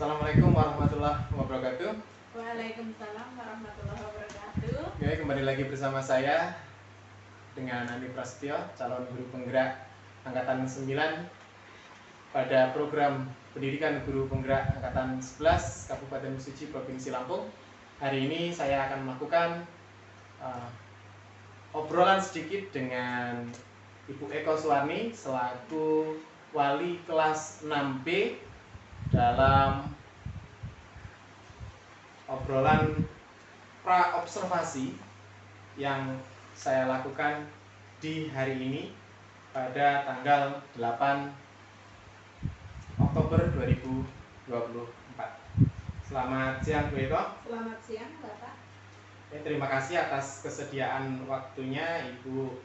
Assalamualaikum warahmatullahi wabarakatuh. Waalaikumsalam warahmatullahi wabarakatuh. Oke, kembali lagi bersama saya dengan Andi Prasetyo, calon guru penggerak Angkatan 9 pada program Pendidikan Guru Penggerak Angkatan 11 Kabupaten Mesuji, Provinsi Lampung. Hari ini saya akan melakukan obrolan sedikit dengan Ibu Eko Suwarni selaku wali kelas 6B dalam obrolan pra-observasi yang saya lakukan di hari ini pada tanggal 8 Oktober 2024. Selamat siang Bu Eko. Selamat siang Bapak. Terima kasih atas kesediaan waktunya Ibu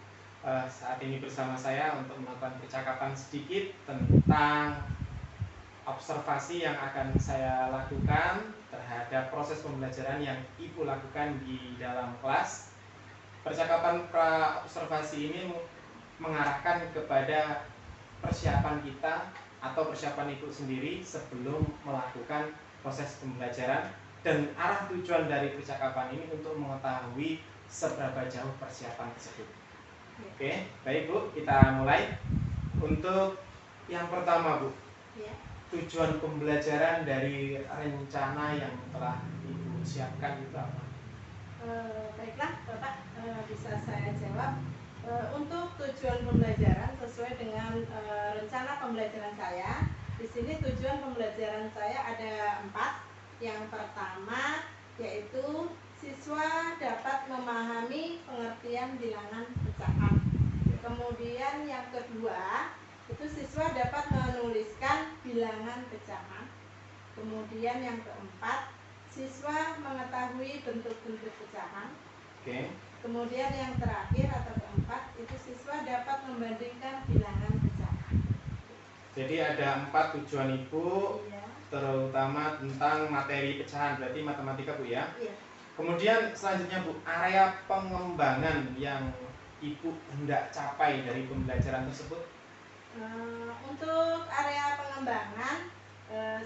saat ini bersama saya untuk melakukan percakapan sedikit tentang observasi yang akan saya lakukan terhadap proses pembelajaran yang Ibu lakukan di dalam kelas. Percakapan pra-observasi ini mengarahkan kepada persiapan kita atau persiapan Ibu sendiri sebelum melakukan proses pembelajaran, dan arah tujuan dari percakapan ini untuk mengetahui seberapa jauh persiapan tersebut. Oke, baik Bu, kita mulai. Untuk yang pertama Bu, tujuan pembelajaran dari rencana yang telah Ibu siapkan itu apa? Baiklah Bapak, bisa saya jawab. Untuk tujuan pembelajaran sesuai dengan rencana pembelajaran saya, di sini tujuan pembelajaran saya ada 4. Yang pertama yaitu siswa dapat memahami pengertian bilangan pecahan. Kemudian yang kedua itu siswa dapat menuliskan bilangan pecahan. Kemudian yang keempat, siswa mengetahui bentuk-bentuk pecahan. Kemudian yang terakhir atau keempat itu siswa dapat membandingkan bilangan pecahan. Jadi ada 4 tujuan Ibu, terutama tentang materi pecahan, berarti matematika Bu ya? Iya. Kemudian selanjutnya Bu, area pengembangan yang Ibu hendak capai dari pembelajaran tersebut? Untuk area pengembangan,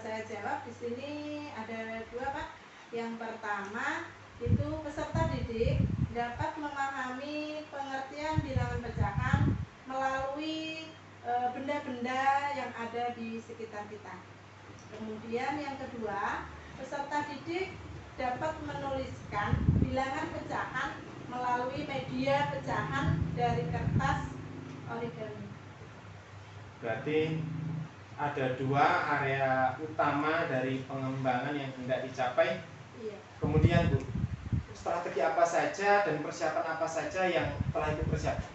saya jawab di sini ada 2 Pak. Yang pertama itu peserta didik dapat memahami pengertian bilangan pecahan melalui benda-benda yang ada di sekitar kita. Kemudian yang kedua, peserta didik dapat menuliskan bilangan pecahan melalui media pecahan dari kertas origami. Berarti ada 2 area utama dari pengembangan yang hendak dicapai. Iya. Kemudian Bu, strategi apa saja dan persiapan apa saja yang telah Ibu persiapkan?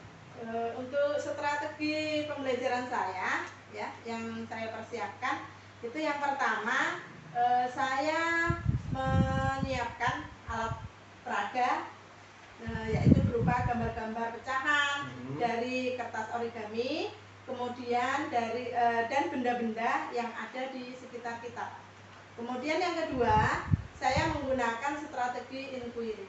Untuk strategi pembelajaran saya, ya, yang saya persiapkan itu yang pertama, saya menyiapkan alat peraga, yaitu berupa gambar-gambar pecahan dari kertas origami. Kemudian dari dan benda-benda yang ada di sekitar kita. Kemudian yang kedua, saya menggunakan strategi inquiry.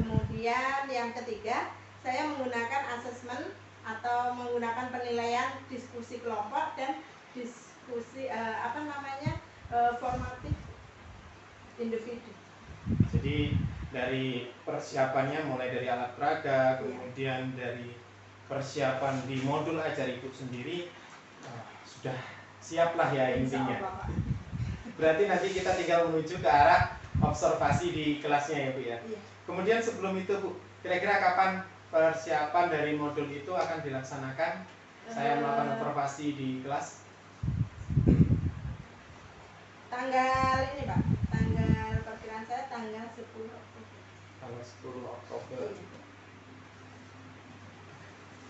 Kemudian yang ketiga, saya menggunakan asesmen atau menggunakan penilaian diskusi kelompok dan diskusi formatif individu. Jadi dari persiapannya mulai dari alat peraga, kemudian dari persiapan di modul ajar Ibu sendiri sudah siap lah ya intinya. Berarti nanti kita tinggal menuju ke arah observasi di kelasnya ya Bu ya. Iya. Kemudian sebelum itu Bu, kira-kira kapan persiapan dari modul itu akan dilaksanakan? Saya melakukan observasi di kelas. Tanggal ini Pak, tanggal perkiraan saya tanggal 10 Oktober. Tanggal 10 Oktober.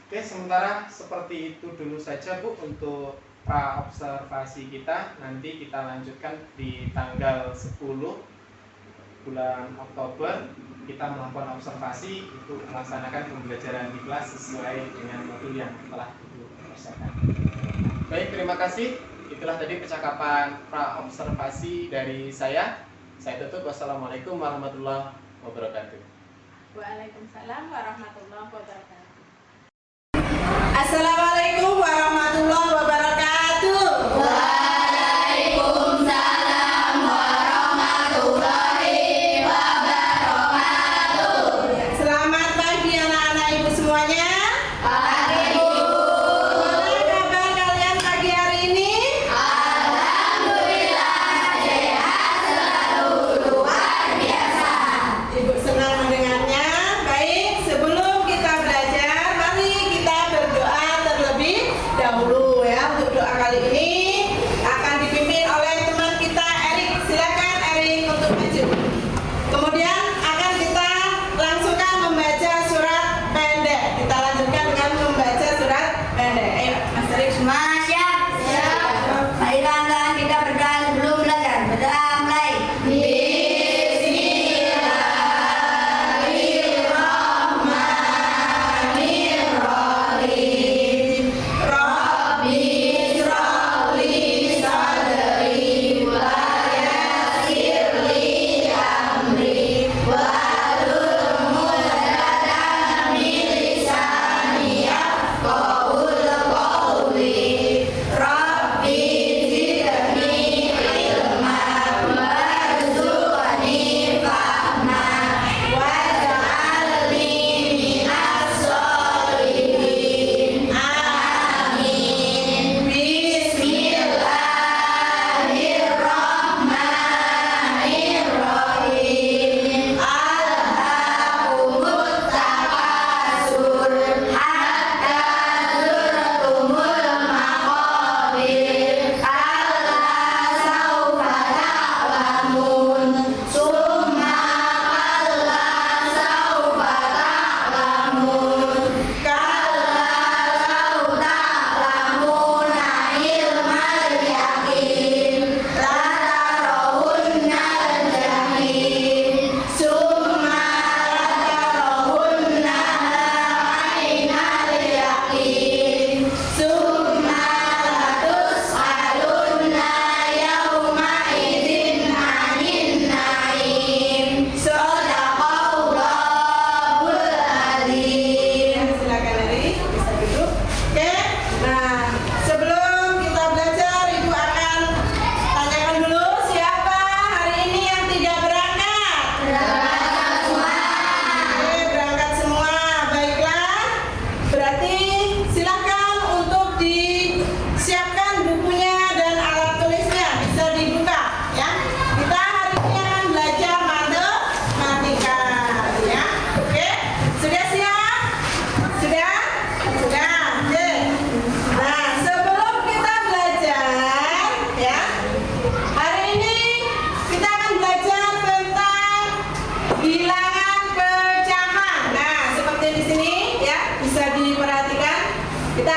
Oke, sementara seperti itu dulu saja Bu untuk pra-observasi kita. Nanti kita lanjutkan di tanggal 10 bulan Oktober. Kita melakukan observasi untuk melaksanakan pembelajaran di kelas sesuai dengan modul yang telah Ibu persiapkan. Baik, terima kasih. Itulah tadi percakapan pra-observasi dari saya. Saya tutup. Wassalamualaikum warahmatullahi wabarakatuh. Waalaikumsalam warahmatullahi wabarakatuh. Assalamualaikum warahmatullahi wabarakatuh. Waalaikumsalam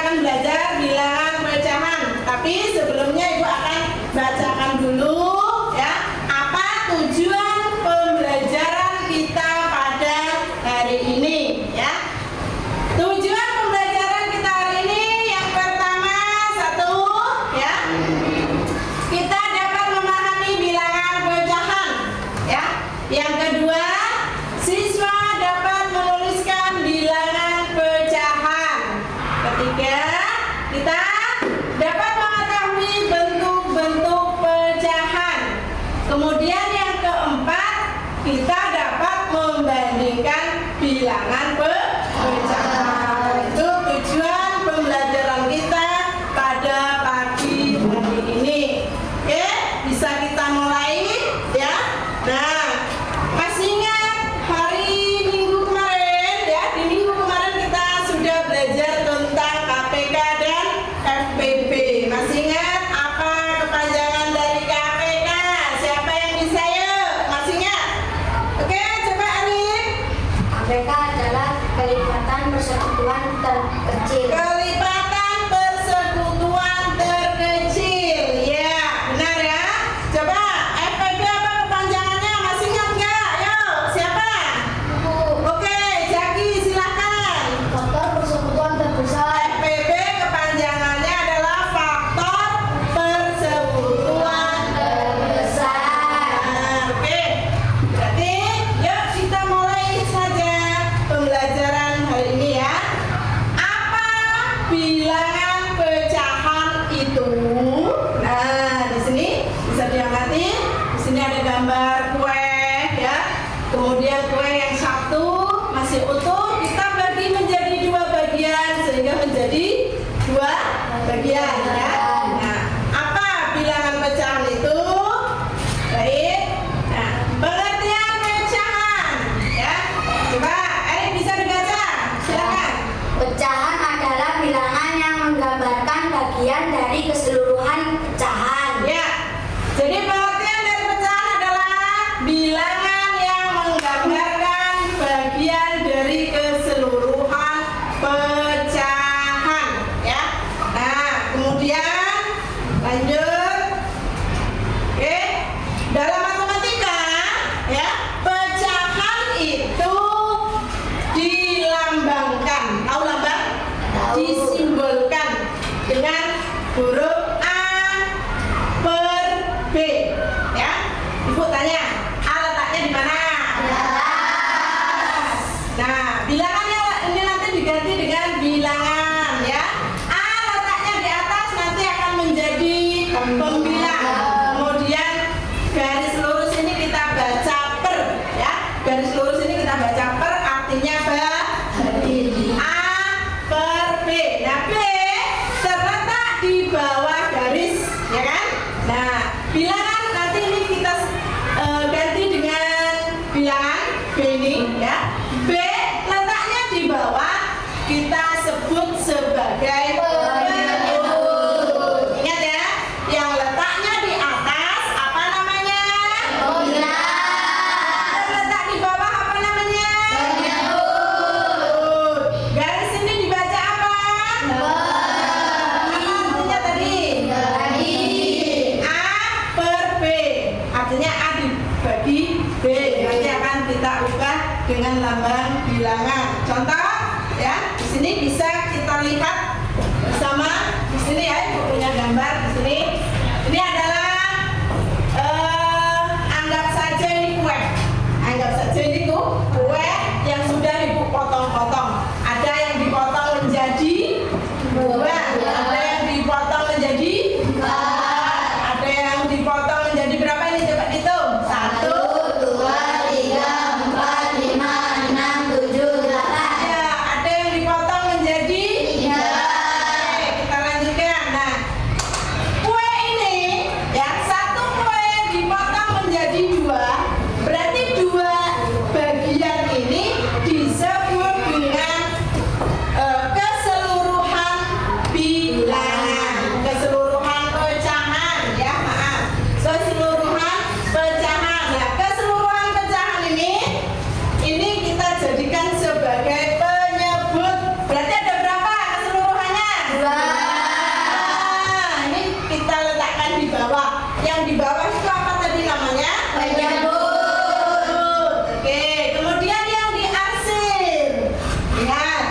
akan belajar bilangan pecahan. Tapi sebelumnya Ibu akan bacakan dulu ya, apa tujuan pembelajaran kita pada hari ini ya. Tujuan pembelajaran kita hari ini yang pertama, satu ya, kita dapat memahami bilangan pecahan ya. Yang kedua, siswa dapat menuliskan bilangan pecahan. Ketiga, kita dapat mengetahui bentuk-bentuk pecahan. Kemudian yang keempat, kita dapat membandingkan bilangan pecahan. Itu tujuan pembelajaran kita pada pagi hari ini. Oke, bisa kita mulai ya. Nah, masih ingat hari Minggu kemarin ya? Di minggu kemarin kita sudah belajar tentang KPK dan FPB. Masih ingat apa kepanjangan dari KPK? Siapa yang bisa yuk? Masih ingat? Oke, coba Arif. KPK adalah kelipatan persekutuan terkecil. Kelipatan persekutuan terkecil. Ya, benar ya. Coba FPB apa kepanjangannya? Masih ingat nggak? Yuk, siapa? Oke, Jaki silahkan. Faktor persekutuan terbesar. FPB kepanjangannya adalah faktor persekutuan Terbesar. Oke, berarti yuk kita mulai saja pembelajaran hari ini ya. Apa bilangan pecahan itu? Nah, di sini bisa diamati. Di sini ada gambar kue ya. Kemudian kue yang satu masih utuh kita bagi menjadi dua bagian sehingga menjadi dua bagian ya. Nah, apa bilangan pecahan itu? Baik. Nah, pengertian pecahan ya. Coba, bisa dibaca. Silakan. Pecahan adalah bilangan yang menggambarkan bagian dari keseluruhan pecahan. Ya. Jadi pengertian dari pecahan adalah bilangan yang menggambarkan bagian dari keseluruhan pecahan ya. Nah, kemudian lanjut. Oke. Dalam matematika ya, pecahan itu dilambangkan. Tahu lambang? Tahu. Disimbolkan dengan huruf A per B ya. Ibu tanya, A letaknya di mana? Nah, bilangannya ini nanti diganti dengan bilangan ya. A letaknya di atas nanti akan menjadi pembilang. Kemudian garis lurus ini kita baca per ya. Garis lurus ini kita baca per artinya bagi. A per B. Nah, B terletak di bawah garis ya kan? Nah, bilangan nanti ini kita ganti dengan bilangan B ini ya. B letaknya di bawah kita sebut sebagai penyebut. Ingat ya, yang letaknya di atas apa namanya? Terletak di bawah apa namanya? Penyebut. Garis ini dibaca apa? Apa artinya tadi? A per B. Artinya A dibagi B. Nanti akan kita ubah dengan lambang bilangan. Contoh ya, di sini bisa kita lihat bersama. Di sini ya, Ibu punya gambar di sini. Ini adalah anggap saja ini kue. Anggap saja ini tuh kue yang sudah Ibu potong-potong. Ada yang dipotong menjadi dua, ada yang dipotong menjadi empat, ada yang dipotong menjadi berapa ini coba hitung? 1, 2, 3, 4, 5, 6, 7, 8. ya, ada yang dipotong menjadi 3. Oke, kita lanjutkan. Nah, kue ini ya, satu kue dipotong menjadi 2, berarti 2 bagian ini disebut dengan keseluruhan bilangan, keseluruhan pecahan ya, maaf. yang di bawah itu apa tadi namanya? Penyebut. Oke, kemudian yang diarsir. Lihat,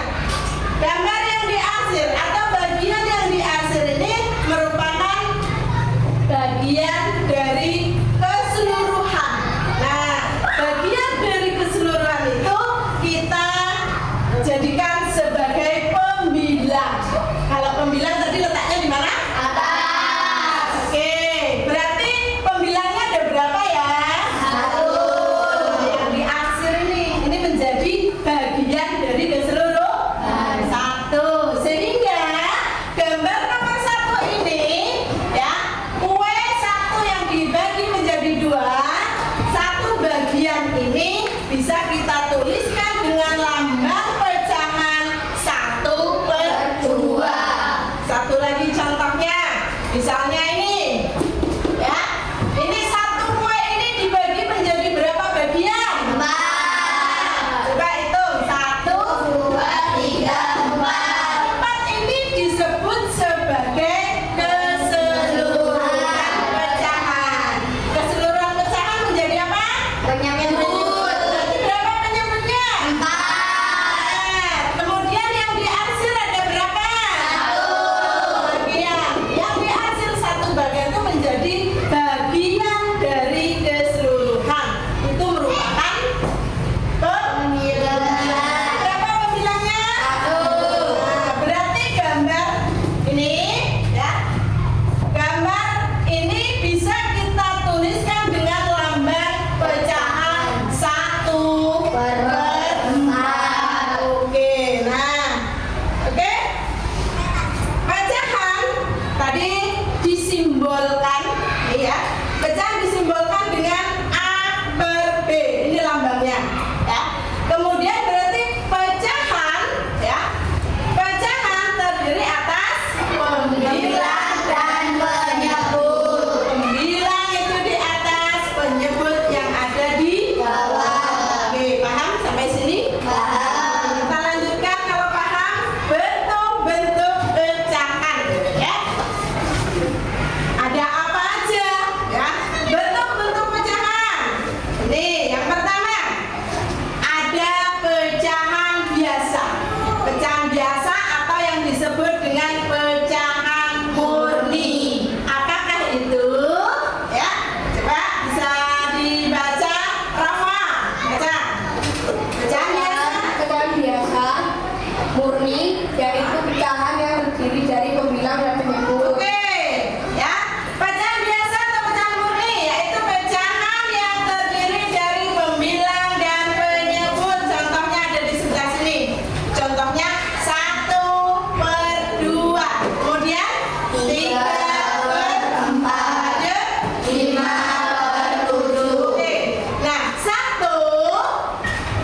gambar yang diarsir atau bagian yang diarsir ini merupakan bagian dari keseluruhan. Nah, bagian dari keseluruhan itu kita jadikan sebagai pembilang. Kalau pembilang tadi letaknya di mana? Atas. Oke, berarti pembilangnya ada berapa ya? 1. Yang diarsir ini menjadi bagian dari keseluruhan. 1. Sehingga gambar nomor 1 ini ya, kue 1 yang dibagi menjadi 2, 1 bagian ini bisa kita tuliskan dengan lambang pecahan 1/2. Satu lagi contohnya, misalnya ini ya, ini 1 kue ini dibagi menjadi berapa bagian? 4. Coba hitung, 1, 2, 3, 4. 4 ini disebut sebagai keseluruhan pecahan. Keseluruhan pecahan menjadi apa? Penyebut. Berarti berapa penyebutnya? 4. Kemudian yang diarsir ada berapa? 1 bagian. Yang diarsir 1 bagian itu menjadi bagian dari keseluruhan. Itu merupakan pembilang. Berapa pembilangnya? 1. Nah, berarti gambar ini ya, gambar ini bisa kita tuliskan dengan lambang pecahan 1/4. Oke, nah, oke. Pecahan tadi disimbolkan, ya. Pecahan disimbolkan dengan A/B. Ini lambangnya, ya. Kemudian berarti pecahan, ya. Pecahan terdiri atas pembilang dan penyebut. Pembilang itu di atas, penyebut yang ada di bawah. Oke, paham sampai sini? Paham. Kita lanjutkan kalau paham bentuk-bentuk pecahan, ya. Ada apa aja, ya? Bentuk-bentuk pecahan. Ini yang pertama, ada pecahan biasa. Pecahan biasa atau yang disebut dengan pecahan murni. Apakah itu? Ya, coba bisa dibaca. Rafa, baca. Pecahan biasa. Pecahan biasa murni yaitu pecahan yang terdiri dari pembilang dan penyebut. Oke, ya. Pecahan biasa atau pecahan murni yaitu pecahan yang terdiri dari pembilang dan penyebut. Contohnya ada di sebelah sini. Contohnya 1/2. Kemudian 3/4. Ada 5/7. Oke. Nah, 1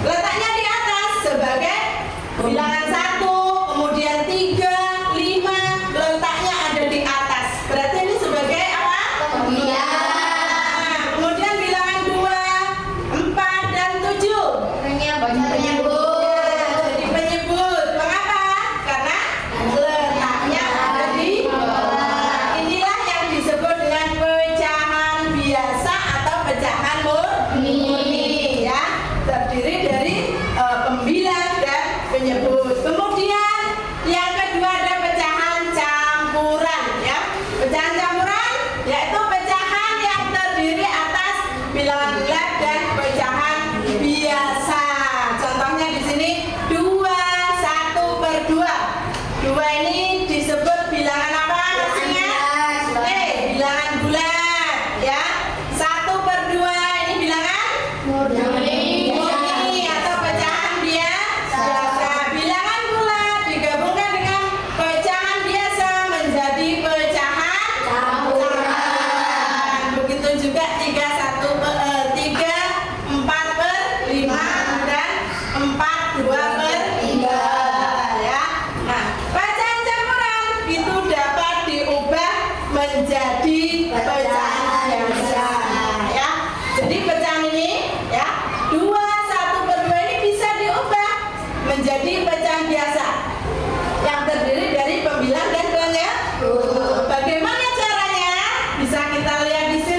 letaknya di atas sebagai bilangan 1, kemudian 3, 5 letaknya ada di atas. Berarti ini sebagai apa? Pembilang. Kemudian bilangan 2, 4 dan 7. Penyebut. Jadi penyebut. Mengapa? Karena letaknya ada di bawah. Inilah yang disebut dengan pecahan biasa atau pecahan murni, ya. Terdiri dari pembilang dan penyebut. Kemudian yang kedua ada pecahan campuran, ya. Pecahan campuran yaitu pecahan yang terdiri atas bilangan bulat dan pecahan biasa. Contohnya di sini 2, 1/2. 2 ini disebut bilangan apa hasilnya? Bilangan bulat, ya. 1/2 ini bilangan murni atau pecahan biasa. Bilangan bulat digabungkan dengan pecahan biasa menjadi pecahan campuran. Begitu juga 3, 4/5 dan 4/2/3, ya. Nah, pecahan campuran itu dapat diubah menjadi pecahan biasa, ya. Jadi pecahan ini, ya, 2, 1/2 ini bisa diubah menjadi pecahan biasa yang terdiri dari pembilang dan penyebut. Bagaimana caranya? Bisa kita lihat di sini.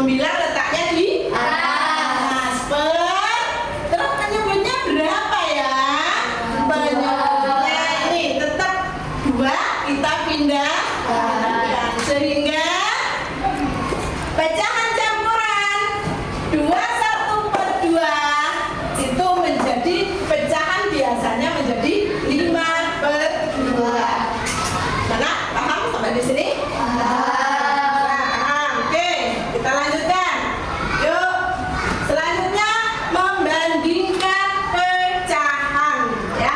Pembilang letaknya di atas. Terus penyebutnya berapa ya? Penyebutnya ini tetap 2, kita pindah sehingga pecahan campuran 21/2 itu menjadi pecahan biasanya menjadi 5/2. Mana? Paham sampai di sini? Paham. Oke, kita lanjutkan. Yuk. Selanjutnya membandingkan pecahan, ya.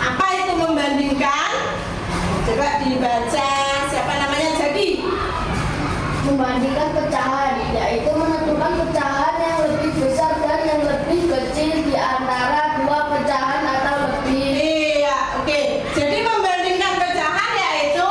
Apa itu membandingkan? Coba dibaca. Siapa namanya? Jadi Membandingkan pecahan, yaitu menentukan pecahan yang lebih besar dan yang lebih kecil di antara dua pecahan atau lebih. iya, oke. Jadi membandingkan pecahan yaitu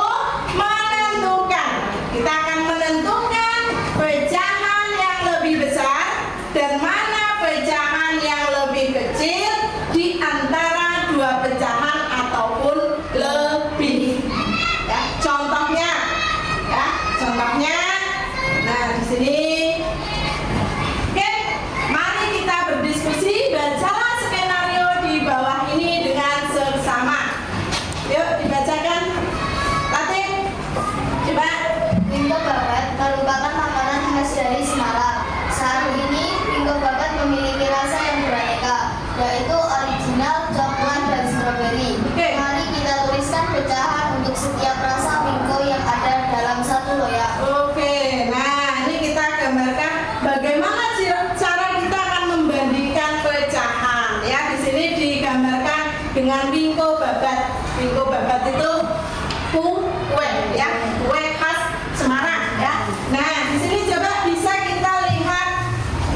menentukan. Kita akan menentukan pecahan yang lebih besar dan mana pecahan yang lebih kecil di antara dua pecahan ataupun lebih. Ya, contohnya. Ya, contohnya. Nah, di sini. Oke, mari kita berdiskusi. Bacalah skenario di bawah ini dengan seksama. Yuk, dibacakan. Latif, coba. Pinggo babat merupakan makanan khas dari Semarang. Saat ini pinggo babat memiliki rasa yang beraneka, yaitu original, coklat, dan stroberi. Oke. Mari kita tuliskan pecahan untuk setiap rasa pinggo yang ada dalam satu loyang. Oke, nah ini kita gambarkan bagaimana cara kita akan membandingkan pecahan. Ya, di sini digambarkan dengan pinggo babat. Pinggo babat itu kue, ya, kue khas Semarang, ya. Nah, di sini coba bisa kita lihat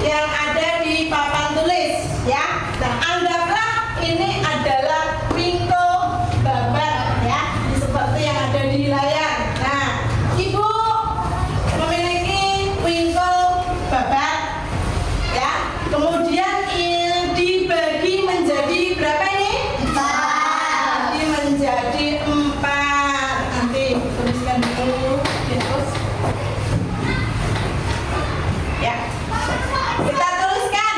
yang ada di papan tulis, ya. Nah, anggaplah ini adalah pinggo babat, ya, seperti yang ada di layar. Nah, Ibu memiliki pinggo babat, ya. Kemudian dibagi menjadi berapa ini? 4. Dibagi menjadi 4. Nanti tuliskan dulu, terus. Ya. Kita tuliskan,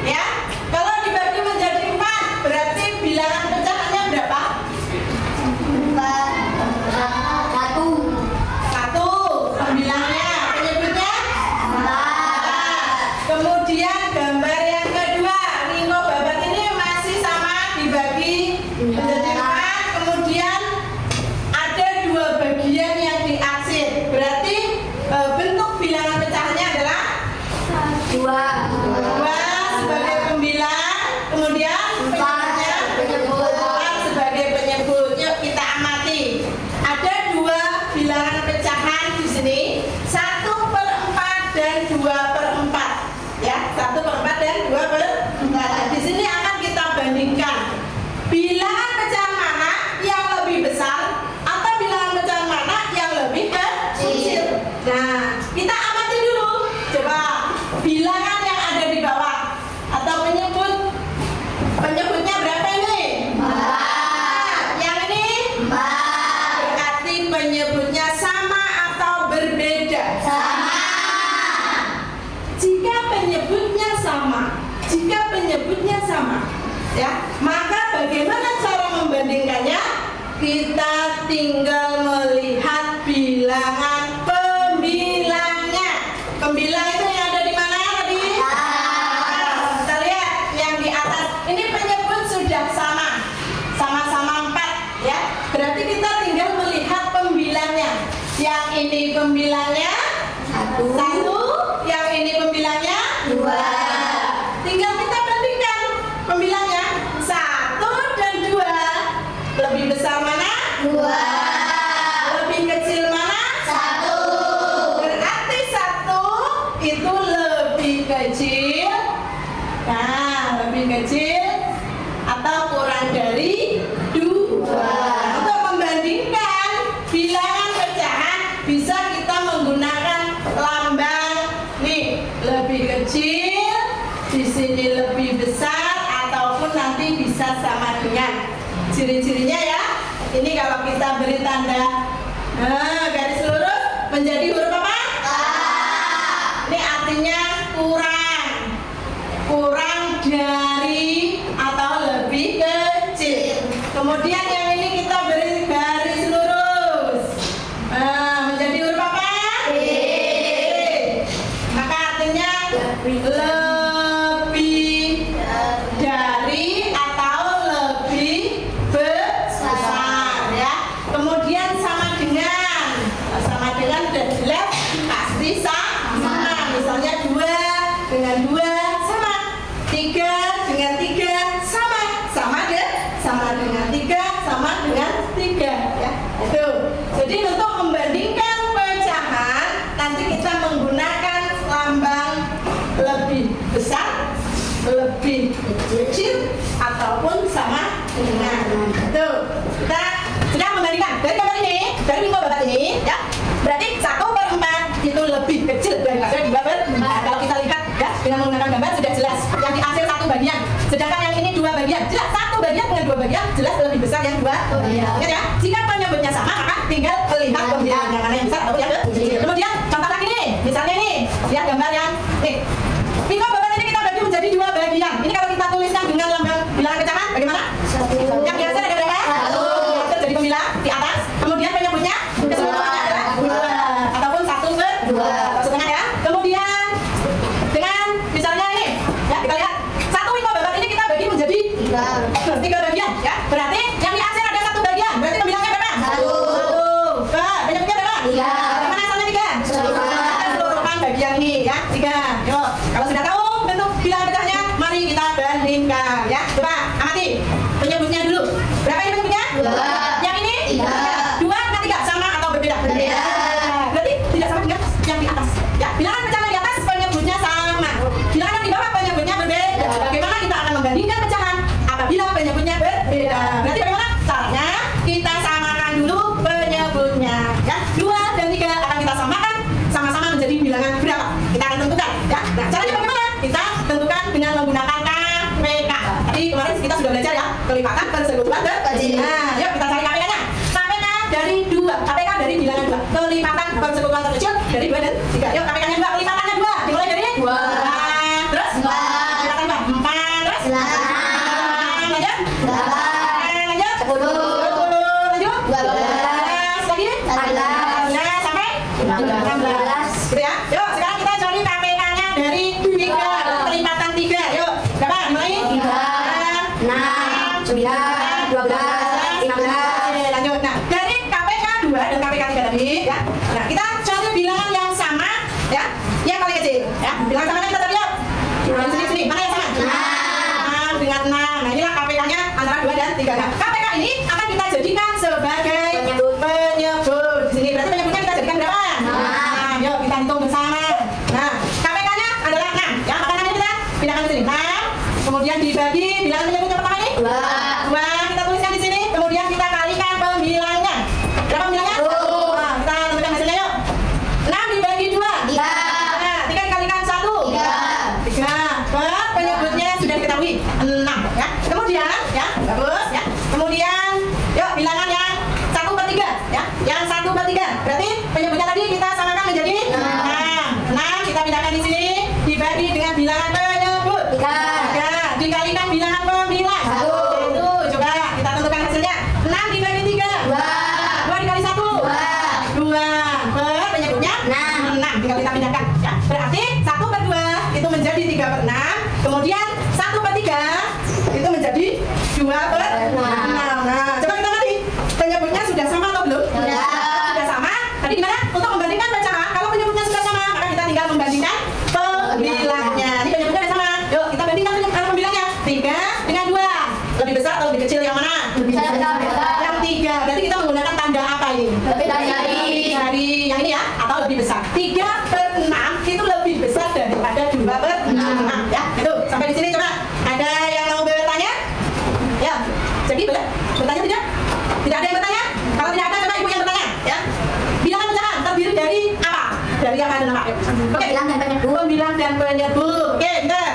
ya. Kalau dibagi menjadi 4, berarti bilangan pecahannya berapa? 1. 1. Pembilangnya, penyebutnya? 4. Kemudian gambar yang kedua, pinggo babat ini masih sama dibagi menjadi 4. Kemudian ada 2 bagian yang diaksir. Berarti bentuk bilangan pecahannya adalah 2. 2 sebagai pembilang, kemudian penyebutnya Penyebut. 4 sebagai penyebut. Yuk kita amati. Ada 2 bilangan pecahan di sini, 1/4 dan 2/4. Ya, 1/4 dan 2/4. Nah, di sini akan kita bandingkan bilangan pecahan mana yang lebih besar atau bilangan pecahan mana yang lebih kecil. Nah, kita amati dulu. Coba bilangan yang ada di bawah atau penyebutnya berapa ini? 4. Yang ini? 4. Berarti penyebutnya sama atau berbeda? Sama. Jika penyebutnya sama, ya, maka bagaimana cara membandingkannya? Kita tinggal melihat bilangan pembilangnya. Pembilang itu yang ada di mana tadi? Kita lihat yang di atas. Ini penyebut sudah sama-sama 4, ya. Berarti kita tinggal melihat pembilangnya. Yang ini pembilangnya 1, yang ini pembilangnya 2. Tinggal kita bandingkan pembilangnya 1 dan 2. Lebih besar mana? 2. Lebih kecil mana? 1. Berarti 1 itu lebih kecil. Nah, lebih kecil atau kurang dari 2. Untuk membandingkan bilangan pecahan bisa kita menggunakan lambang nih, lebih kecil, di sini lebih besar, ataupun nanti bisa sama dengan ciri-cirinya, ya. Ini kalau kita beri tanda garis lurus menjadi huruf apa? A. Ini artinya dari atau lebih kecil. Kemudian yang ini kita beri garis lurus. Menjadi huruf apa? D. Maka artinya lebih dari atau lebih besar ya. Kemudian sama dengan udah jelas pasti sama. Misalnya 2 dengan 2 sama, 3 dengan 3 sama dengan 3 sama dengan 3 ya. Itu. Jadi untuk membandingkan pecahan nanti kita menggunakan lambang lebih besar, lebih kecil ataupun sama dengan. Tuh. Kita sedang membandingkan dari gambar ini, dari lingkup babat ini ya. Berarti 1/4 itu lebih kecil daripada 2/4. Kalau kita lihat ya dengan menggunakan gambar sudah jelas. Yang dihasil 1 bagian, sedangkan yang ini 2 bagian. Jelas 1 bagian dengan 2 bagian jelas lebih besar yang 2 bagian. Ya. Jika penyebutnya sama maka tinggal lihat pembilangan yang mana yang besar atau yang kecil. Kemudian contoh lagi nih, misalnya nih, lihat gambar yang nih. Lingkup babat ini kita bagi menjadi 2 bagian. Ini kalau kita tuliskan dengan lambang bilangan pecahan bagaimana? 1. Yang biasa ada berapa? 1. Jadi pembilang di atas. Kemudian penyebutnya keseluruhannya adalah 2 ataupun 1/2 setengah ya. Kemudian dengan misalnya ini ya kita lihat 1 lingkup babat ini kita bagi menjadi 3 bagian ya. Berarti yang dihasil ada 1 bagian. Berarti pembilangnya berapa? 1. Penyebutnya berapa? 3. Bagaimana asalnya 3? Keseluruhan bagian ini ya 3. Yuk, kalau sudah tahu bentuk bilangan pecahnya, mari kita bandingkan ya. Coba amati penyebutnya dulu. Berapa ini penyebutnya? 2. Yang ini? 3. 2 dengan 3 sama atau berbeda? Berbeda. Berarti tidak sama dengan yang di atas. Ya, bilangan pecahan di atas penyebutnya sama. Bilangan di bawah penyebutnya berbeda. Bagaimana kita akan membandingkan pecahan apabila penyebutnya berbeda? Berarti bagaimana caranya? Kita samakan dulu penyebutnya. Ya, 2 dan 3 akan kita samakan sama-sama menjadi bilangan berapa? Kita akan tentukan. Ya, nah caranya bagaimana? Kita tentukan dengan menggunakan KPK. Tadi kemarin kita sudah belajar ya, kelipatan persekutuan kecil. Nah, yuk kita cari KPK-nya. KPK dari 2, KPK dari bilangan 2. Kelipatan persekutuan terkecil dari 2 dan 3. Yuk KPK-nya 2, kelipatannya 2. Dimulai dari 2. Terus 4. Kelipatan 2. 4. Terus 8. Lanjut 8. Lanjut 10. Lanjut 12. Lagi 14. Sampai 16. Gitu ya. Yuk sekarang kita cari KPK-nya dari 3. Kelipatan 3. Yuk berapa? Dimulai 3, 6, 9, 12, 15. Lanjut. Nah, dari KPK 2 dan KPK 3 tadi ya. Nah, kita cari bilangan yang sama ya. Yang paling kecil ya. Bilangan sama kita cari yuk. Sini. Mana yang sama? 6 dengan 6. Nah, inilah KPK-nya antara 2 dan 3. Nah, KPK ini akan kita jadikan sebagai penyebut. Di sini berarti penyebutnya kita jadikan berapa? 6. Yuk kita hitung bersama. Nah, KPK-nya adalah 6 ya. Maka nanti kita pindahkan ke sini. 6. Kemudian dibagi bilangan penyebutnya pertama ini 2. Kita tuliskan di sini. Kemudian kita kalikan pembilangnya. Berapa pembilangnya? 1. Nah, kita tentukan hasilnya yuk. 6 dibagi 2. 3. Nah, 3 dikalikan 1. 3. Penyebutnya sudah diketahui 6 ya. Kemudian ya, bagus ya. Kemudian yuk bilangan yang 1/3 ya. Yang 1/3. Berarti penyebutnya tadi kita samakan menjadi 6. 6 kita pindahkan di sini dibagi dengan bilangan penyebut 3. Dikalikan bilangan pembilang 1. Coba kita tentukan hasilnya. 6 dibagi 3. 2 dikali 1. 2. Penyebutnya 6. Tinggal kita pindahkan ya. Berarti 1/2 itu menjadi 3/6. Kemudian 1/3 itu menjadi 2/6. Nah, coba kita lihat penyebutnya sudah sama atau belum? Sudah sama. Tadi gimana? Untuk membandingkan pecahan, kalau penyebutnya sudah sama, maka kita tinggal membandingkan pembilangnya. Ini penyebutnya sudah sama. Yuk kita bandingkan pembilangnya. 3 dengan 2. Lebih besar atau lebih kecil yang mana? Yang 3. Berarti kita menggunakan tanda apa ini? Dari yang ini ya, atau lebih besar. 3/6 itu lebih besar daripada 2/6 ya. Itu sampai di sini coba. Ada yang mau bertanya? Ya. Jadi boleh bertanya tidak? Tidak ada yang bertanya? Kalau tidak ada coba ibu yang bertanya ya. Bilangan pecahan terdiri dari apa? Dari apa dan apa? Oke. Pembilang dan penyebut. Oke, bentar.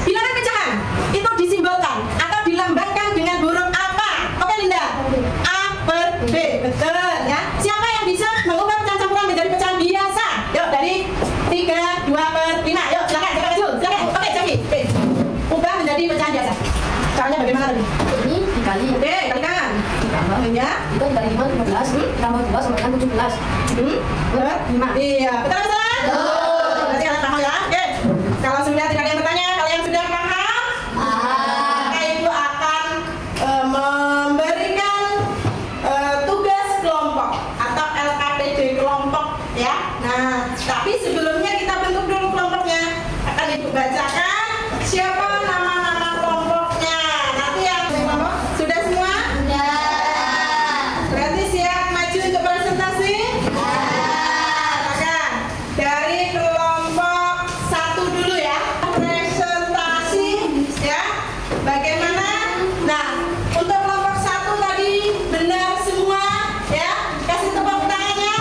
Bilangan pecahan itu disimbolkan atau dilambangkan dengan huruf apa? Oke Linda. A/B. Betul ya. Siapa yang bisa mengubah pecahan campuran menjadi pecahan biasa? Yuk dari 3, 2/5. Yuk silakan, silakan maju. Silakan. Oke, Jaki. Ubah menjadi tahunnya? Itu dari 5 ke 15, tambah 2 sama dengan 17. 5. Iya, betul? Berarti kalian paham ya? Oke. Kalau sudah tidak ada yang bertanya, kalian sudah paham? Maka Ibu akan memberikan tugas kelompok atau LKPD kelompok ya. Nah, tapi sebelumnya kita bentuk dulu kelompoknya. Akan Ibu bacakan siapa nama-nama kelompoknya. Nanti yang kelompok sudah semua? Berarti siap maju untuk presentasi? Maka dari kelompok 1 dulu ya, presentasi ya. Bagaimana? Nah, untuk kelompok 1 tadi benar semua ya. Kasih tepuk tangannya.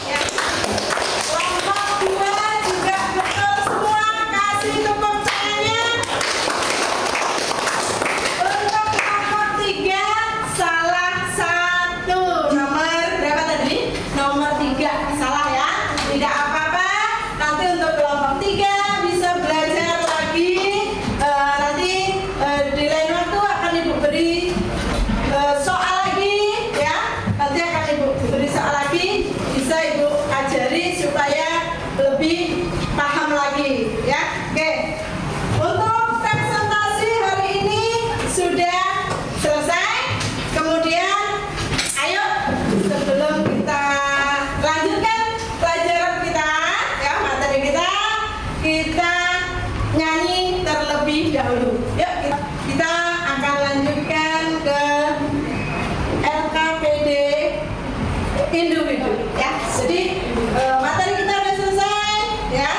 Ya. Kelompok 2 juga betul semua. Kasih tepuk tangannya. Untuk kelompok 3 salah 1. Nomor berapa tadi? Nomor 3 salah ya. Tidak apa-apa. Nanti untuk kelompok 3 bisa belajar lagi. Nanti di lain waktu akan Ibu beri soal lagi ya. Nanti akan Ibu beri soal lagi. Bisa Ibu ajari supaya lebih paham lagi ya. Oke. Untuk presentasi hari ini sudah selesai. Kemudian ayo sebelum kita lanjutkan pelajaran kita ya, materi kita nyanyi terlebih dahulu. Yuk kita akan lanjutkan ke LKPD individu ya. Jadi materi kita sudah selesai ya.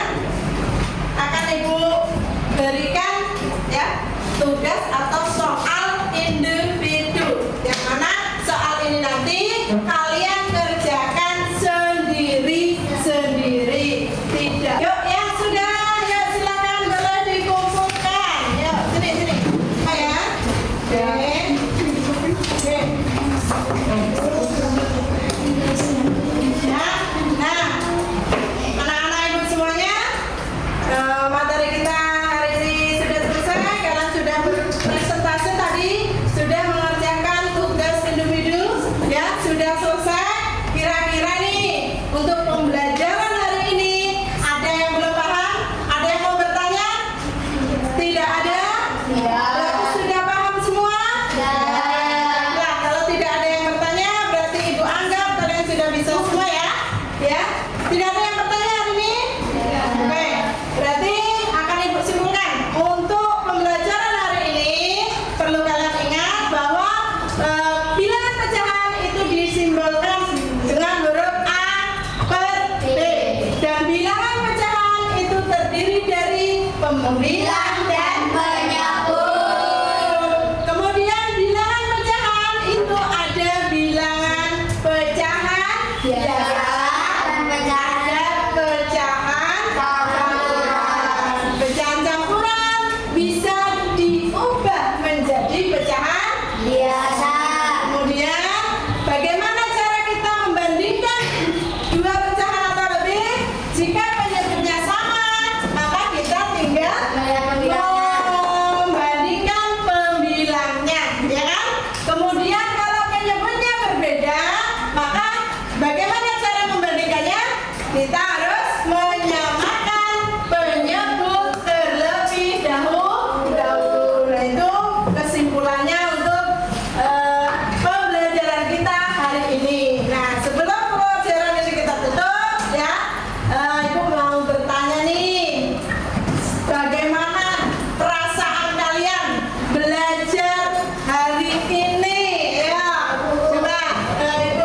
Akan Ibu berikan ya tugas atau soal individu, yang mana soal ini nanti kalian kerjakan sendiri-sendiri. Tidak. Yuk ya sudah, yuk silakan boleh dikumpulkan. Yuk sini. Ya. Oke. Ya. Nah, anak-anak Ibu semuanya, materi kita hari ini sudah selesai. Kalian sudah berpresentasi tadi, sudah mengerjakan tugas individu, ya sudah selesai. Kira-kira nih untuk pembelajaran hari ini ada yang belum paham? Ada yang mau bertanya? Tidak ada? Berarti sudah paham semua? Nah, kalau tidak ada yang bertanya, berarti Ibu anggap kalian sudah bisa semua ya? Ya? Tidak ada yang bertanya hari ini? Oke, berarti akan Ibu simpulkan untuk pembelajaran hari ini perlu kalian ingat bahwa bilangan pecahan itu disimbolkan dengan huruf A per B, dan bilangan pecahan itu terdiri dari pembilang dan penyambung. Kemudian bilangan pecahan itu ada bilangan pecahan biasa, ada pecahan campuran. Pecahan campuran bisa diubah menjadi pecahan biasa. Kemudian bagaimana cara kita membandingkan dua pecahan atau lebih? Jika penyebutnya sama, maka kita tinggal membandingkan pembilangnya, ya kan? Kemudian kalau penyebutnya berbeda, maka bagaimana cara membandingkannya? Kita harus menyamakan penyebut terlebih dahulu. Nah, itu kesimpulannya untuk pembelajaran kita hari ini. Nah, sebelum pembelajaran ini kita tutup ya, Ibu mau bertanya nih, bagaimana perasaan kalian belajar hari ini ya? Coba Ibu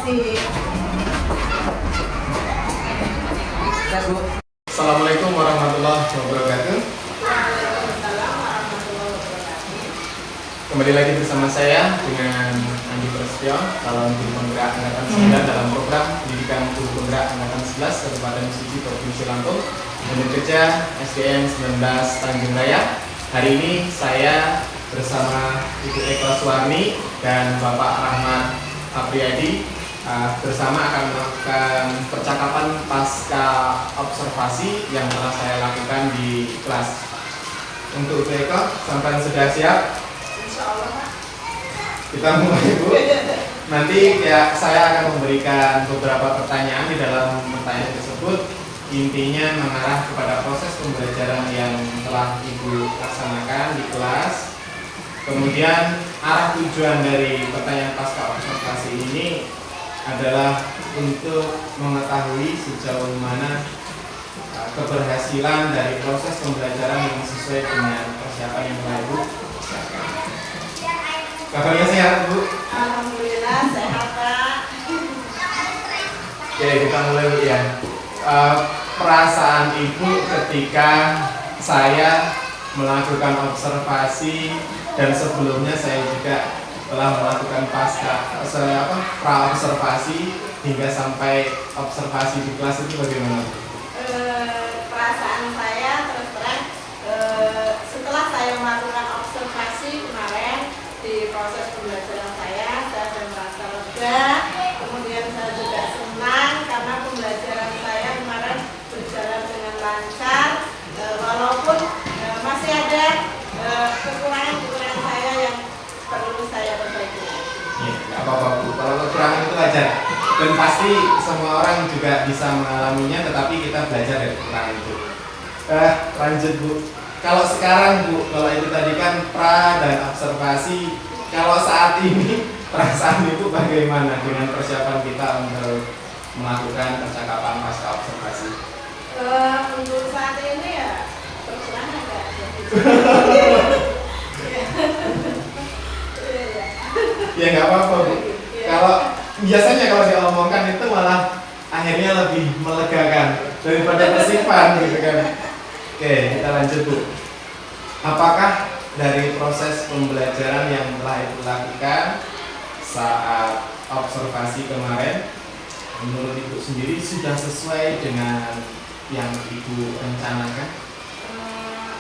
kasih. Assalamualaikum warahmatullahi wabarakatuh. Waalaikumsalam warahmatullahi wabarakatuh. Kembali lagi bersama saya dengan Andi Prasetyo, calon guru penggerak angkatan 9 dalam program pendidikan guru penggerak angkatan 11 Kabupaten Sigi Provinsi Lampung, unit kerja SDN 19 Tanjung Raya. Hari ini saya bersama Ibu Eko Suwarni dan Bapak Rahmat Apriyadi bersama akan melakukan percakapan pasca observasi yang telah saya lakukan di kelas. Untuk Ibu Eko, sampai sudah siap? Insya Allah, Pak. Kita mulai, Bu. Nanti ya saya akan memberikan beberapa pertanyaan. Di dalam pertanyaan tersebut intinya mengarah kepada proses pembelajaran yang telah Ibu laksanakan di kelas. Kemudian arah tujuan dari pertanyaan pasca observasi ini adalah untuk mengetahui sejauh mana keberhasilan dari proses pembelajaran yang sesuai dengan persiapan yang telah Ibu siapkan. Kabarnya sehat, Bu? Alhamdulillah sehat, Pak. Oke, kita mulai, Bu, ya. Perasaan Ibu ketika saya melakukan observasi dan sebelumnya saya juga telah melakukan pra-observasi hingga sampai observasi di kelas itu bagaimana? Perasaan saya terus terang setelah saya melakukan observasi kemarin di proses pembelajaran saya sudah merasa lega, kemudian saya juga senang karena pembelajaran saya kemarin berjalan dengan lancar, walaupun masih ada kekurangan-kekurangan saya yang perlu saya perbaiki. Ya, nggak apa-apa, Bu. Kalau kekurangan itu wajar dan pasti semua orang juga bisa mengalaminya, tetapi kita belajar dari kekurangan itu. Lanjut, Bu. Kalau sekarang, Bu, kalau itu tadi kan pra dan observasi, kalau saat ini perasaan Ibu bagaimana dengan persiapan kita untuk melakukan percakapan pasca observasi? Untuk saat ini ya terserah agak. Ya nggak apa-apa, Bu. Kalau biasanya kalau diomongkan itu malah akhirnya lebih melegakan daripada tersimpan gitu kan. Oke, kita lanjut, Bu. Apakah dari proses pembelajaran yang telah Ibu lakukan saat observasi kemarin, menurut Ibu sendiri sudah sesuai dengan yang Ibu rencanakan?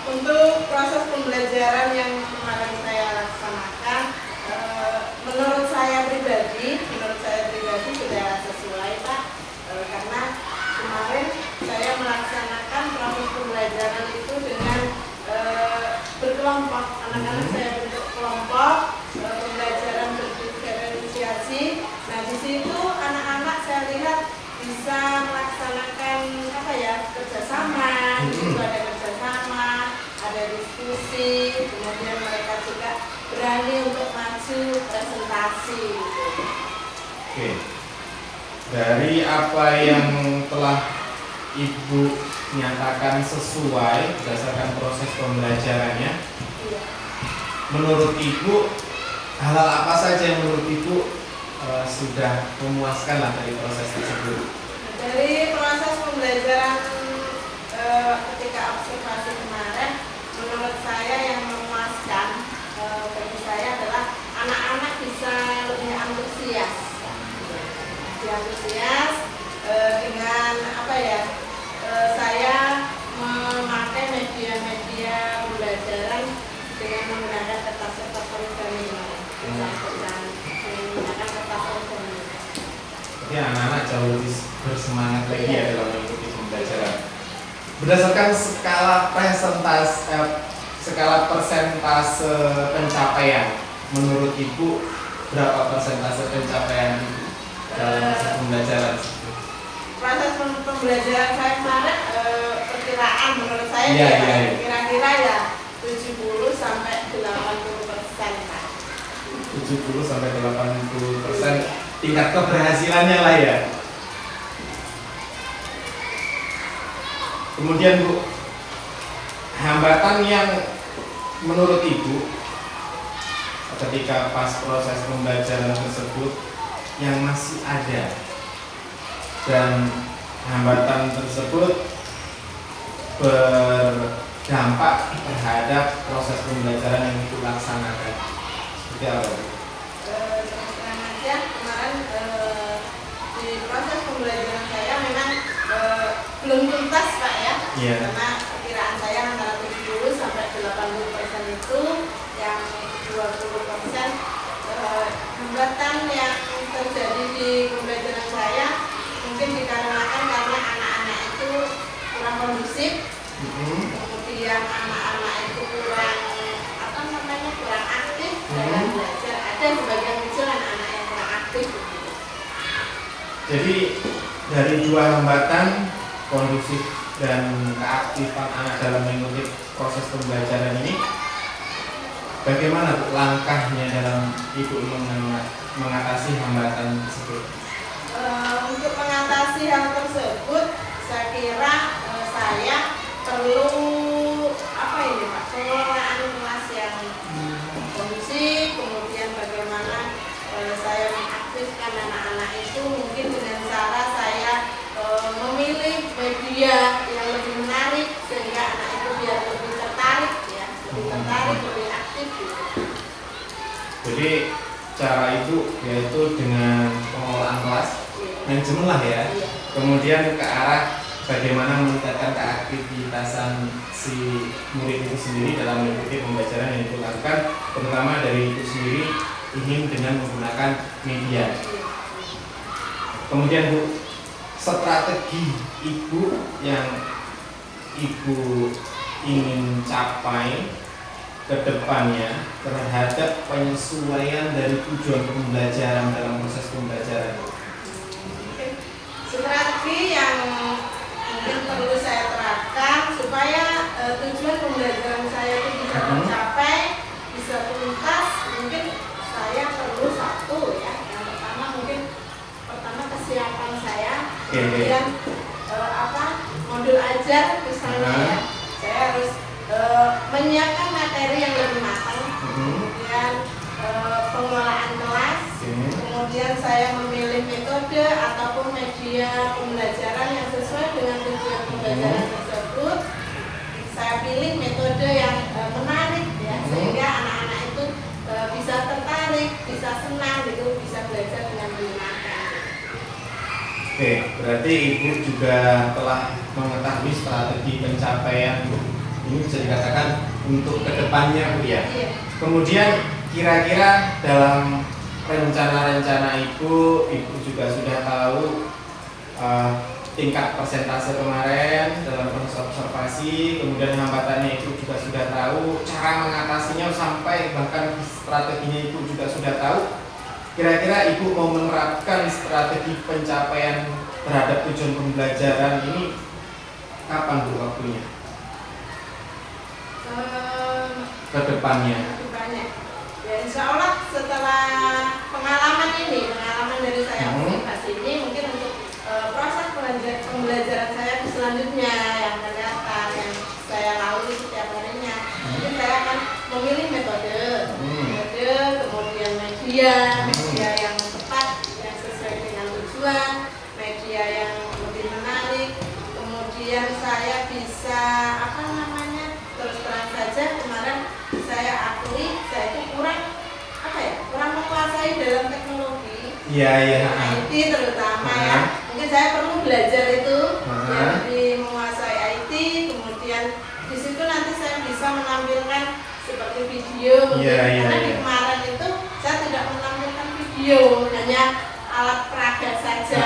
Untuk proses pembelajaran yang kemarin saya laksanakan, menurut saya pribadi sudah sesuai, Pak. Karena kemarin saya melaksanakan proses pembelajaran itu dengan berkelompok. Anak-anak saya bentuk kelompok, pembelajaran berdiferensiasi. Nah, di situ anak-anak saya lihat bisa melaksanakan kerjasama. Di situ ada kerjasama, ada diskusi, kemudian mereka juga berani untuk maju presentasi. Oke. Dari apa yang telah Ibu nyatakan sesuai berdasarkan proses pembelajarannya, Iya. menurut Ibu hal apa saja yang menurut Ibu sudah memuaskan lah dari proses tersebut? Dari proses pembelajaran ketika observasi kemarin, menurut saya yang memuaskan bagi saya adalah anak-anak bisa lebih antusias, dengan saya memakai media-media pembelajaran dengan menggunakan kertas-kertas origami dan menggunakan kertas origami. Jadi anak-anak jauh lebih bersemangat lagi ya dalam mengikuti pembelajaran. Berdasarkan skala persentase pencapaian, menurut Ibu berapa persentase pencapaian Ibu dalam proses pembelajaran? Proses pembelajaran saya kemarin perkiraan menurut saya kira-kira ya 70 sampai 80%, Pak. 70 sampai 80% tingkat keberhasilannya lah ya. Kemudian, Bu, hambatan yang menurut Ibu ketika pas proses pembelajaran tersebut yang masih ada, dan hambatan tersebut berdampak terhadap proses pembelajaran yang Ibu laksanakan. Seperti apa? Terus terang aja, kemarin di proses pembelajaran saya memang belum tuntas Pak ya. Iya. Karena perkiraan saya antara 70 sampai 80% itu, yang 20% hambatan yang terjadi di pembelajaran saya mungkin dikarenakan karena anak-anak itu kurang kondusif, kemudian anak-anak itu kurang kurang aktif dalam belajar. Ada sebagian kecil anak-anak yang kurang aktif. Jadi dari dua hambatan, kondusif dan keaktifan anak dalam mengikuti proses pembelajaran ini, bagaimana langkahnya dalam Ibu mengatasi hambatan tersebut? Untuk mengatasi hal tersebut, saya kira saya perlu pengelolaan kelas yang kondusif, kemudian bagaimana saya mengaktifkan anak-anak itu mungkin dengan cara saya memilih media yang lebih menarik sehingga anak itu biar lebih tertarik ya, lebih aktif gitu. Jadi cara itu yaitu dengan pengelolaan kelas, manajemen lah ya. Kemudian ke arah bagaimana meningkatkan keaktivitasan si murid itu sendiri dalam mengikuti pembelajaran yang dilakukan, terutama dari itu sendiri ingin dengan menggunakan media. Kemudian Bu, strategi Ibu yang Ibu ingin capai ke depannya terhadap penyesuaian dari tujuan pembelajaran dalam proses pembelajaran. Strategi yang mungkin perlu saya terapkan supaya tujuan pembelajaran saya itu bisa tercapai, bisa tuntas, mungkin saya perlu satu ya. Yang pertama mungkin kesiapan saya, kemudian modul ajar misalnya ya. Saya harus menyiapkan materi yang lebih matang, kemudian pengelolaan kelas, kemudian saya memilih metode ataupun media pembelajaran yang sesuai dengan tujuan pembelajaran tersebut. Saya pilih metode yang menarik ya, sehingga anak-anak itu bisa tertarik, bisa senang gitu, bisa belajar dengan menyenangkan. Oke, berarti Ibu juga telah mengetahui strategi pencapaian ini, bisa dikatakan untuk kedepannya Bu ya. Iya. Kemudian kira-kira dalam rencana-rencana Ibu juga sudah tahu tingkat persentase kemarin dalam proses observasi, kemudian hambatannya Ibu juga sudah tahu, cara mengatasinya sampai bahkan strateginya Ibu juga sudah tahu. Kira-kira Ibu mau menerapkan strategi pencapaian terhadap tujuan pembelajaran ini kapan Bu waktunya? Kedepannya. Ya insya Allah setelah pengalaman dari saya observasi ini, mungkin untuk proses pembelajaran saya selanjutnya yang mendatang, yang saya lalui setiap harinya, mungkin saya akan memilih metode, kemudian media yang tepat, yang sesuai dengan tujuan, media yang lebih menarik, kemudian saya bisa terus terang saja kemarin saya akui saya itu kurang menguasai dalam teknologi, IT terutama ya. Mungkin saya perlu belajar itu yang lebih menguasai IT, kemudian di situ nanti saya bisa menampilkan seperti video karena di kemarin itu saya tidak menampilkan video, hanya alat peraga saja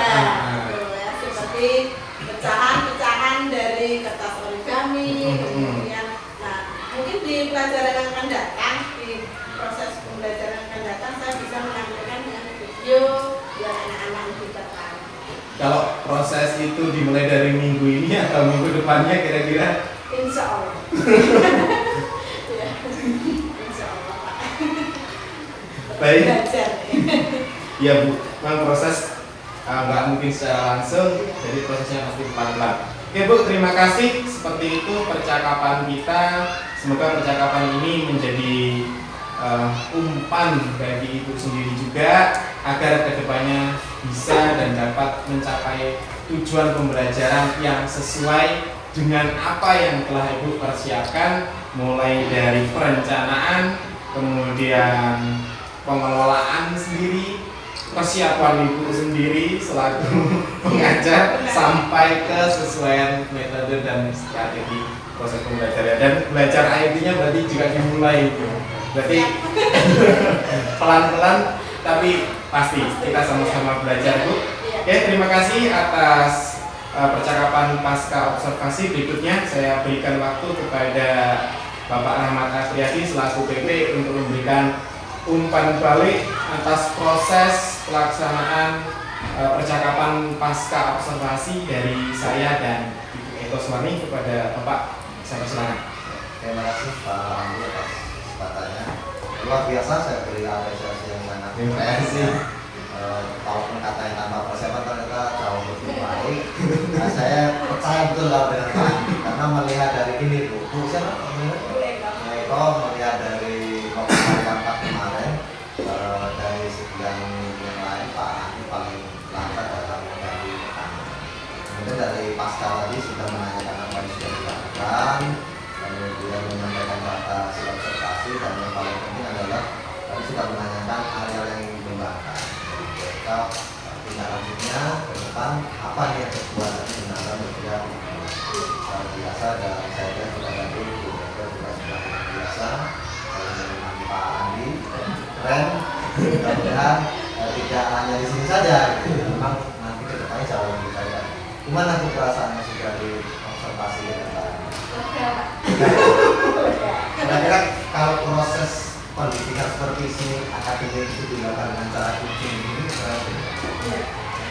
ya, seperti pecahan-pecahan dari kertas origami, kemudian mungkin di pelajaran yang akan datang, di proses pembelajaran yang akan datang, saya bisa menampilkan dengan video biar anak-anak lebih tertarik. Kalau proses itu dimulai dari minggu ini atau minggu depannya kira-kira? Insya Allah. Ya, insya Allah Pak. Baik. Belajar. Ya Bu, memang proses nggak mungkin secara langsung, jadi prosesnya pasti pelan-pelan. Oke Bu, terima kasih. Seperti itu percakapan kita. Semoga percakapan ini menjadi umpan bagi Ibu sendiri juga agar kedepannya bisa dan dapat mencapai tujuan pembelajaran yang sesuai dengan apa yang telah Ibu persiapkan, mulai dari perencanaan, kemudian pengelolaan sendiri, persiapan Ibu sendiri selaku pengajar, sampai kesesuaian metode dan strategi proses pembelajaran. Dan belajar IT-nya berarti juga dimulai itu. Berarti pelan-pelan tapi pasti kita sama-sama belajar, Bu. Oke, terima kasih atas percakapan pasca observasi. Berikutnya saya berikan waktu kepada Bapak Rahmat Apriadi selaku PP untuk memberikan umpan balik atas proses pelaksanaan percakapan pasca observasi dari saya dan Ibu Eko Suwarni kepada Bapak. Saya persilakan. Terima kasih Pak Ramli atas kesempatannya. Luar biasa, saya beri apresiasi yang sangat Terima kasih. Walaupun katanya tanpa persiapan ternyata jauh lebih baik. Nah, saya percaya betul lah dengan Pak Andi, karena melihat dari ini Bu siapa? Eko melihat dari Bapak kemarin, dari sekian yang lain Pak Andi paling lambat dalam dari petani. Kemudian dari pasca tadi sudah menanyakan apa yang sudah dilakukan, kemudian menyampaikan data observasi, dan yang paling penting adalah tadi sudah menanyakan area yang dikembangkan. Kita tindak lanjutnya ke depan apa nih yang kedua tadi benar-benar bergerak luar biasa, dan saya lihat juga tadi Bu Eko juga sudah biasa dengan Pak Andi keren. Mudah-mudahan tidak hanya di sini saja, memang nanti ke depannya jauh lebih baik. Gimana tuh perasaannya sudah di observasi dengan Pak Andi? Kira-kira kalau proses pendidikan supervisi akademik itu dilakukan dengan cara coaching ini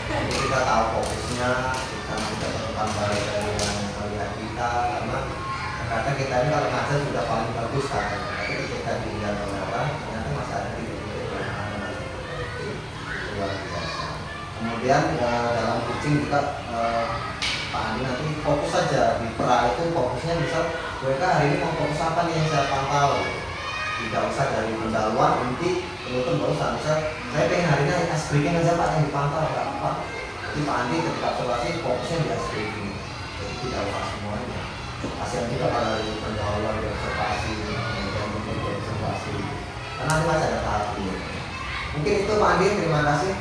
jadi kita tahu fokusnya, kita tidak berkembang balik dari yang melihat kita, karena kadang kita ini kalau ngajar sudah paling bagus kan, tapi ketika dilihat oleh orang ternyata masih ada titik-titik yang luar biasa. Kemudian dalam coaching juga Pak Andi nanti fokus saja di pra itu, fokusnya misal mereka hari ini mau fokus apa nih yang saya pantau, tidak usah dari pendahuluan inti penutup, baru misal saya pengen hari ini ice breaking aja Pak yang dipantau, nggak apa. Jadi Pak Andi ketika observasi fokusnya di ice breaking, jadi tidak usah semuanya. Hasil juga kalau dari pendahuluan di observasi, kemudian di observasi, karena nanti masih ada tahap ini. Mungkin itu Pak Andi, terima kasih.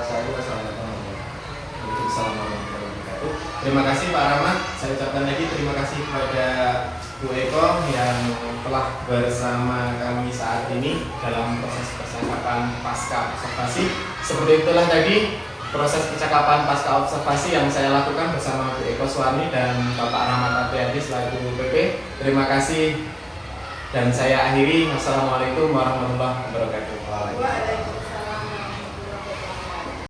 Saya juga assalamualaikum warahmatullahi wabarakatuh. Terima kasih Pak Rahmat. Saya ucapkan lagi terima kasih kepada Bu Eko yang telah bersama kami saat ini dalam proses percakapan pasca observasi. Seperti itulah tadi proses percakapan pasca observasi yang saya lakukan bersama Bu Eko Suwarni dan Bapak Rahmat Apriadi selaku PP. Terima kasih dan saya akhiri. Wassalamualaikum warahmatullahi wabarakatuh. Waalaikumsalam.